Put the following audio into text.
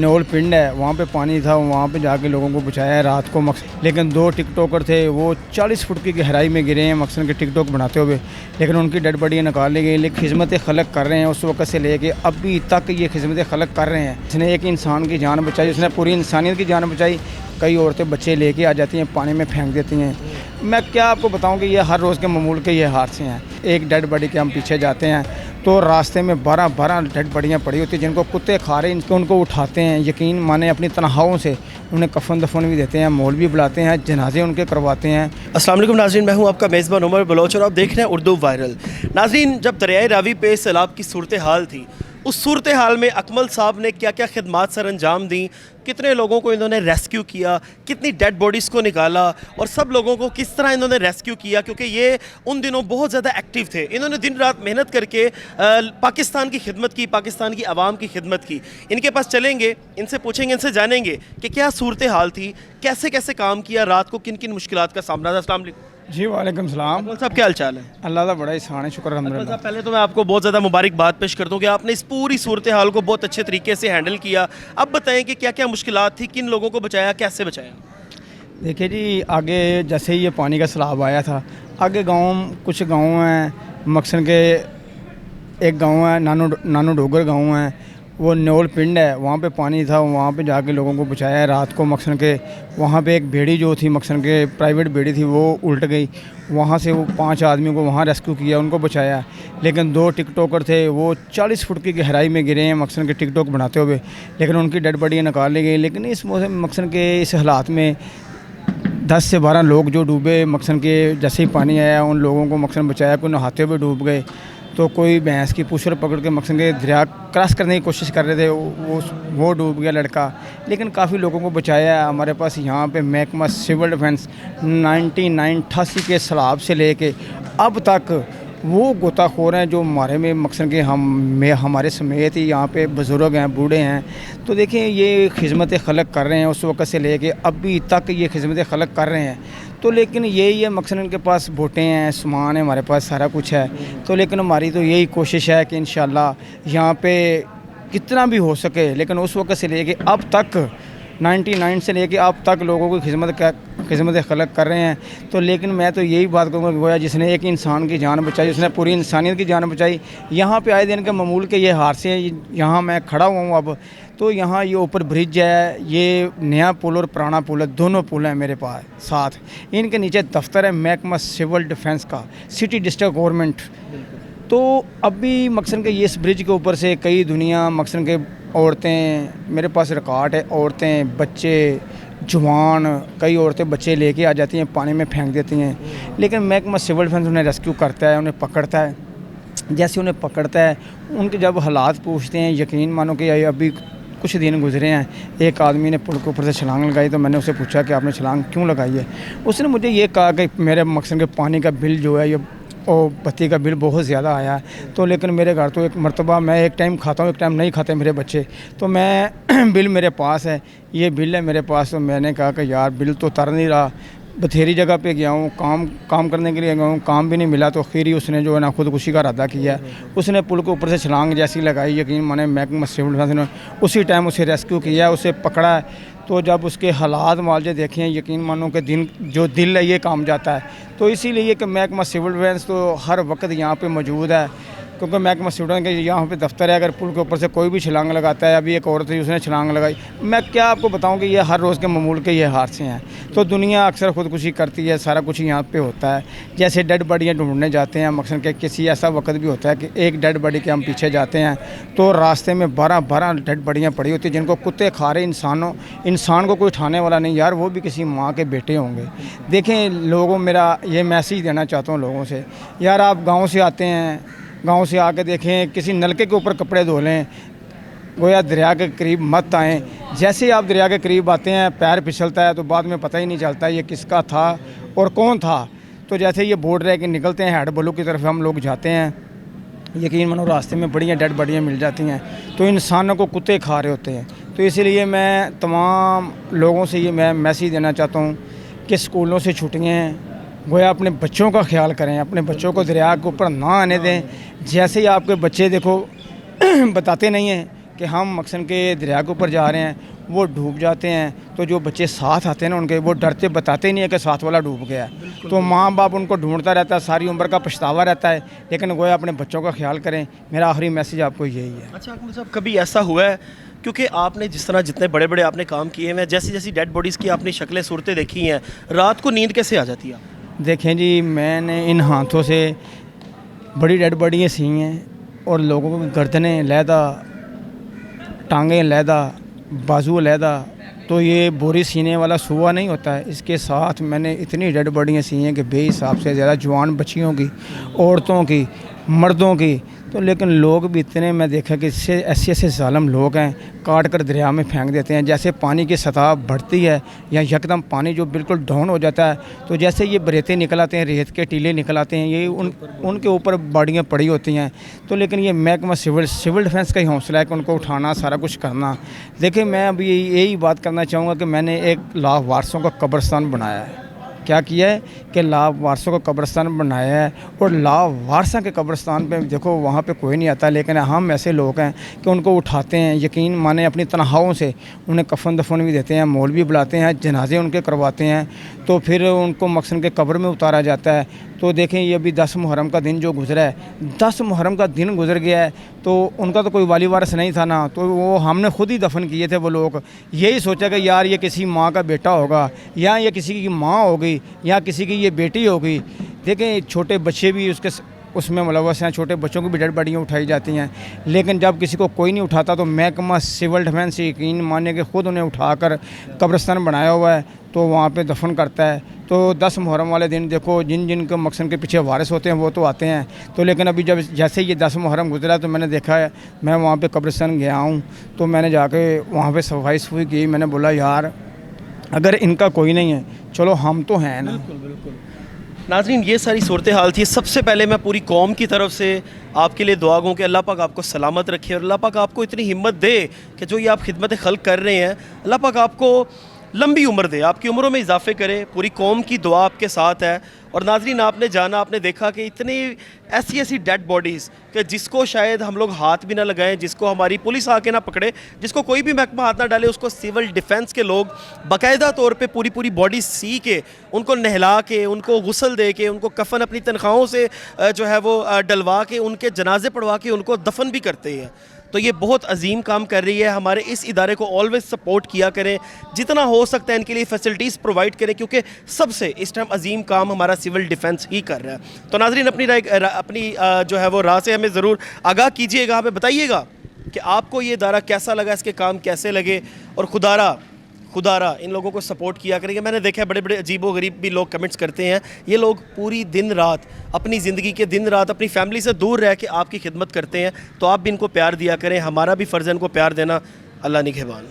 Naval पिंड है, वहाँ पे पानी था, वहाँ पे जाके लोगों को बचाया है रात को। लेकिन 2 टिकटॉकर थे, वो 40 फुट की गहराई में गिरे हैं मकसद के टिकटॉक बनाते हुए, लेकिन उनकी डेड बॉडियाँ निकाल ली गई। लेकिन खिदमत खलक कर रहे हैं उस वक्त से लेके अभी तक, ये खिदमत खलक कर रहे हैं। उसने एक इंसान की जान बचाई, उसने पूरी इंसानियत की जान बचाई। कई औरतें बच्चे लेके आ जाती हैं, पानी में फेंक देती हैं। मैं क्या आपको बताऊं कि ये हर रोज़ के मामूल के ये हादसे हैं। एक डेड बॉडी के हम पीछे जाते हैं तो रास्ते में 12 डेड बॉडियाँ पड़ी होती हैं जिनको कुत्ते खा रहे हैं। उनको उठाते हैं, यकीन माने अपनी तनख्वाहों से उन्हें कफन दफन भी देते हैं, मौलवी बुलाते हैं, जनाजे उनके करवाते हैं। अस्सलाम वालेकुम नाज़रीन, मैं हूं आपका मेज़बान उमर बलोच और आप देख रहे हैं उर्दू वायरल। नाज़रीन, जब दरियाए रावी पे सैलाब की सूरत हाल थी, उस सूरत हाल में अकमल साहब ने क्या क्या खिदमात सर अंजाम दी, कितने लोगों को इन्होंने रेस्क्यू किया, कितनी डेड बॉडीज़ को निकाला और सब लोगों को किस तरह इन्होंने रेस्क्यू किया, क्योंकि ये उन दिनों बहुत ज़्यादा एक्टिव थे। इन्होंने दिन रात मेहनत करके पाकिस्तान की खिदमत की, पाकिस्तान की आवाम की खिदमत की। इनके पास चलेंगे, इनसे पूछेंगे, इनसे जानेंगे कि क्या सूरत हाल थी, कैसे कैसे काम किया, रात को किन किन मुश्किलात का सामना था। अस्सलाम वालेकुम जी वालेकुम सलाम। अकमल साहब, क्या हाल चाल है? अल्लाह का बड़ा एहसान है, शुक्र अकमल अल्हम्दुलिल्लाह। साहब, पहले तो मैं आपको बहुत ज़्यादा मुबारकबाद पेश करता हूँ कि आपने इस पूरी सूरत हाल को बहुत अच्छे तरीके से हैंडल किया। अब बताएं कि क्या क्या मुश्किलात थी, किन लोगों को बचाया, कैसे बचाया? देखिए जी, आगे जैसे ही ये पानी का सैलाब आया था, आगे कुछ गाँव हैं मकसन के, एक गांव है नानो डोगर गांव है, वो नेवल पिंड है, वहाँ पे पानी था, वहाँ पे जाके लोगों को बचाया है रात को मकसन के। वहाँ पे एक बेड़ी जो थी मकसन के, प्राइवेट बेड़ी थी, वो उल्ट गई। वहाँ से वो 5 आदमियों को वहाँ रेस्क्यू किया, उनको बचाया। लेकिन 2 टिकटॉकर थे, वो 40 फुट की गहराई में गिरे हैं मकसन के टिकटॉक बनाते हुए, लेकिन उनकी डेड बॉडियाँ निकाल ली गई। लेकिन इस मौसम मकसन के इस हालात में 10 से 12 लोग जो डूबे मकसन के, जैसे ही पानी आया उन लोगों को मकसन बचाया। कोई नहाते हुए डूब गए, तो कोई भैंस की पूछर पकड़ के मकसन के दरिया क्रॉस करने की कोशिश कर रहे थे, वो डूब गया लड़का। लेकिन काफ़ी लोगों को बचाया है। हमारे पास यहाँ पे महकमा सिविल डिफेंस 1988 के सैलाब से लेके अब तक वो गोताखोर हैं जो हमारे में मकसन के हमारे समेत ही यहाँ पे बुज़ुर्ग हैं, बूढ़े हैं। तो देखिए, ये खिदमत खलक कर रहे हैं उस वक्त से लेके अभी तक, ये खिदमत खलक कर रहे हैं। तो लेकिन यही है मकसन, इनके पास बोटें हैं, सामान है, हमारे पास सारा कुछ है। तो लेकिन हमारी तो यही कोशिश है कि इंशाल्लाह यहाँ पे कितना भी हो सके, लेकिन उस वक्त से लेके अब तक 99 से लेके अब तक लोगों की खिदमत खलक कर रहे हैं। तो लेकिन मैं तो यही बात कहूँगा, गोया जिसने एक इंसान की जान बचाई, उसने पूरी इंसानियत की जान बचाई। यहाँ पे आए दिन के मामूल के ये हादसे हैं। यहाँ मैं खड़ा हुआ हूँ अब, तो यहाँ ये ऊपर ब्रिज है, ये नया पुल और पुराना पुल है, दोनों पुल हैं मेरे पास साथ। इनके नीचे दफ्तर है महकमा सिविल डिफेंस का, सिटी डिस्ट्रिक्ट गवर्नमेंट। तो अभी मकसन के ये इस ब्रिज के ऊपर से कई दुनिया मकसन के औरतें, मेरे पास रिकॉर्ड है, औरतें, बच्चे, जवान, कई औरतें बच्चे लेके आ जाती हैं, पानी में फेंक देती हैं। लेकिन महकमा सिविल डिफेंस उन्हें रेस्क्यू करता है, उन्हें पकड़ता है। जैसे उन्हें पकड़ता है, उनके जब हालात पूछते हैं, यकीन मानो कि अभी कुछ दिन गुजरे हैं, एक आदमी ने पुल के ऊपर से छलांग लगाई। तो मैंने उससे पूछा कि आपने छलांग क्यों लगाई है? उसने मुझे ये कहा कि मेरे मकसद के पानी का बिल जो है, ये और बत्ती का बिल बहुत ज़्यादा आया है। तो लेकिन मेरे घर तो एक मरतबा मैं एक टाइम खाता हूँ, एक टाइम नहीं खाते मेरे बच्चे, तो मैं बिल मेरे पास है, ये बिल है मेरे पास। तो मैंने कहा कि यार बिल तो तर नहीं रहा, बथेरी जगह पे गया हूँ, काम करने के लिए गया हूँ, काम भी नहीं मिला। तो आखिर ही उसने जो है ना खुदकुशी का इरादा किया। उसने पुल के ऊपर से छलांग जैसी लगाई, यकीन माने महकमा सिविल डिफेंस ने उसी टाइम उसे रेस्क्यू किया, उसे पकड़ा। तो जब उसके हालात मुआवजे देखे, यकीन मानो कि दिल है ये काम जाता है। तो इसीलिए कि महकमा सिविल डिफेंस तो हर वक्त यहाँ पे मौजूद है, क्योंकि महकमा सिविल डिफेंस के यहाँ पे दफ्तर है। अगर पुल के ऊपर से कोई भी छलांग लगाता है, अभी एक औरत थी उसने छलांग लगाई। मैं क्या आपको बताऊं कि ये हर रोज़ के मामूल के ये हादसे हैं। तो दुनिया अक्सर खुदकुशी करती है, सारा कुछ यहाँ पे होता है। जैसे डेड बॉडियाँ ढूंढने जाते हैं मकसन के, किसी ऐसा वक्त भी होता है कि एक डेड बॉडी के हम पीछे जाते हैं तो रास्ते में 12 डेड बॉडियाँ पड़ी होती हैं जिनको कुत्ते खा रहे। इंसान को कोई उठाने वाला नहीं यार, वो भी किसी माँ के बेटे होंगे। देखें लोगों, मेरा ये मैसेज देना चाहता हूँ लोगों से, यार आप गाँव से आते हैं, गांव से आके देखें, किसी नलके के ऊपर कपड़े धो लें, गोया दरिया के करीब मत आएँ। जैसे ही आप दरिया के करीब आते हैं, पैर फिसलता है तो बाद में पता ही नहीं चलता ये किसका था और कौन था। तो जैसे ये बोर्ड रह के निकलते हैं, हेड बलू की तरफ हम लोग जाते हैं, यकीन मानो रास्ते में बड़ियाँ डेड बॉडियाँ मिल जाती हैं। तो इंसानों को कुत्ते खा रहे होते हैं। तो इसीलिए मैं तमाम लोगों से ये मैं मैसेज देना चाहता हूँ कि स्कूलों से छुट्टियाँ हैं, गोया अपने बच्चों का ख्याल करें, अपने बच्चों को दरिया के ऊपर ना आने दें। जैसे ही आपके बच्चे देखो बताते नहीं हैं कि کہ ہم مکسن کے دریا کے اوپر جا رہے ہیں, وہ ڈوب جاتے ہیں, تو جو بچے ساتھ آتے ہیں نا ان کے, وہ ڈرتے بتاتے نہیں ہیں کہ ساتھ والا ڈوب گیا ہے, تو ماں باپ ان کو ڈھونڈتا رہتا ہے, ساری عمر کا پچھتاوا رہتا ہے, لیکن گویا اپنے بچوں کا خیال کریں. میرا آخری میسیج آپ کو یہی ہے. اچھا اکمل صاحب, کبھی ایسا ہوا ہے کیونکہ آپ نے جس طرح جتنے بڑے بڑے آپ نے کام کیے ہیں, جیسی جیسی ڈیڈ باڈیز کی آپ نے شکلیں صورتیں دیکھی ہیں, رات کو نیند کیسے آ جاتی ہے؟ دیکھیں جی, میں نے ان ہاتھوں سے بڑی ڈیڈ باڈیاں سی ہیں, اور لوگوں کی گردنیں علیحدہ, ٹانگیں علیحدہ, بازو علیحدہ, تو یہ بوری سینے والا سوا نہیں ہوتا ہے. اس کے ساتھ میں نے اتنی ڈیڈ باڈیاں سی ہیں کہ بے حساب سے زیادہ, جوان بچیوں کی, عورتوں کی, مردوں کی. تو لیکن لوگ بھی اتنے, میں دیکھا کہ ایسے ایسے ظالم لوگ ہیں, کاٹ کر دریا میں پھینک دیتے ہیں. جیسے پانی کی سطح بڑھتی ہے یا یکدم پانی جو بالکل ڈاؤن ہو جاتا ہے, تو جیسے یہ بریتے نکل آتے ہیں, ریت کے ٹیلے نکل آتے ہیں, یہ ان کے اوپر باڈیاں پڑی ہوتی ہیں. تو لیکن یہ محکمہ سول ڈیفنس کا ہی حوصلہ ہے کہ ان کو اٹھانا, سارا کچھ کرنا. دیکھیں میں ابھی یہی بات کرنا چاہوں گا کہ میں نے ایک لاہ وارثوں کا قبرستان بنایا ہے. کیا کیا ہے کہ لاہ وارثوں کا قبرستان بنایا ہے, اور لاہ وارثوں کے قبرستان پہ دیکھو وہاں پہ کوئی نہیں آتا, لیکن ہم ایسے لوگ ہیں کہ ان کو اٹھاتے ہیں, یقین مانیں اپنی تنخواہوں سے انہیں کفن دفن بھی دیتے ہیں, مولوی بلاتے ہیں, جنازے ان کے کرواتے ہیں, تو پھر ان کو مقصد کے قبر میں اتارا جاتا ہے. تو دیکھیں یہ ابھی 10 محرم کا دن جو گزرا ہے, 10 محرم کا دن گزر گیا ہے, تو ان کا تو کوئی والی وارث نہیں تھا نا, تو وہ ہم نے خود ہی دفن کیے تھے. وہ لوگ یہی سوچا کہ یار یہ کسی ماں کا بیٹا ہوگا, یا یہ کسی کی ماں ہوگی, یا کسی کی یہ بیٹی ہوگی. دیکھیں چھوٹے بچے بھی اس میں ملوث ہیں, چھوٹے بچوں کی بھی ڈیڈ باڈیاں اٹھائی جاتی ہیں, لیکن جب کسی کو کوئی نہیں اٹھاتا تو محکمہ سول ڈیفنس یقین مانے کہ خود انہیں اٹھا کر قبرستان بنایا ہوا ہے, تو وہاں پہ دفن کرتا ہے. تو 10 محرم والے دن دیکھو جن کے مقصد کے پیچھے وارث ہوتے ہیں وہ تو آتے ہیں. تو لیکن ابھی جب جیسے یہ 10 محرم گزرا تو میں نے دیکھا ہے, میں وہاں پہ قبرستان گیا ہوں, تو میں نے جا کے وہاں پہ صفائی کی. میں نے بولا یار اگر ان کا کوئی نہیں ہے, چلو ہم تو ہیں نا. بالکل. ناظرین, یہ ساری صورتحال تھی. سب سے پہلے میں پوری قوم کی طرف سے آپ کے لیے دعا گوں کہ اللہ پاک آپ کو سلامت رکھے, اور اللہ پاک آپ کو اتنی ہمت دے کہ جو یہ آپ خدمت خلق کر رہے ہیں, اللہ پاک آپ کو لمبی عمر دے, آپ کی عمروں میں اضافے کرے. پوری قوم کی دعا آپ کے ساتھ ہے. اور ناظرین, آپ نے جانا, آپ نے دیکھا کہ اتنی ایسی ڈیڈ باڈیز کہ جس کو شاید ہم لوگ ہاتھ بھی نہ لگائیں, جس کو ہماری پولیس آ کے نہ پکڑے, جس کو کوئی بھی محکمہ ہاتھ نہ ڈالے, اس کو سول ڈیفنس کے لوگ باقاعدہ طور پہ پوری باڈی سی کے, ان کو نہلا کے, ان کو غسل دے کے, ان کو کفن اپنی تنخواہوں سے جو ہے وہ ڈلوا کے, ان کے جنازے پڑھوا کے ان کو دفن بھی کرتے ہیں. تو یہ بہت عظیم کام کر رہی ہے. ہمارے اس ادارے کو آلویز سپورٹ کیا کریں, جتنا ہو سکتا ہے ان کے لیے فیسلٹیز پرووائڈ کریں, کیونکہ سب سے اس ٹائم عظیم کام ہمارا سول ڈیفنس ہی کر رہا ہے. تو ناظرین, اپنی جو ہے وہ راہ سے ہمیں ضرور آگاہ کیجیے گا, ہمیں بتائیے گا کہ آپ کو یہ ادارہ کیسا لگا, اس کے کام کیسے لگے, اور خدا را ان لوگوں کو سپورٹ کیا کریں گے. میں نے دیکھا ہے بڑے بڑے عجیب و غریب بھی لوگ کمنٹس کرتے ہیں. یہ لوگ پوری دن رات اپنی زندگی کے دن رات اپنی فیملی سے دور رہ کے آپ کی خدمت کرتے ہیں, تو آپ بھی ان کو پیار دیا کریں. ہمارا بھی فرض ہے ان کو پیار دینا. اللہ نگہبان.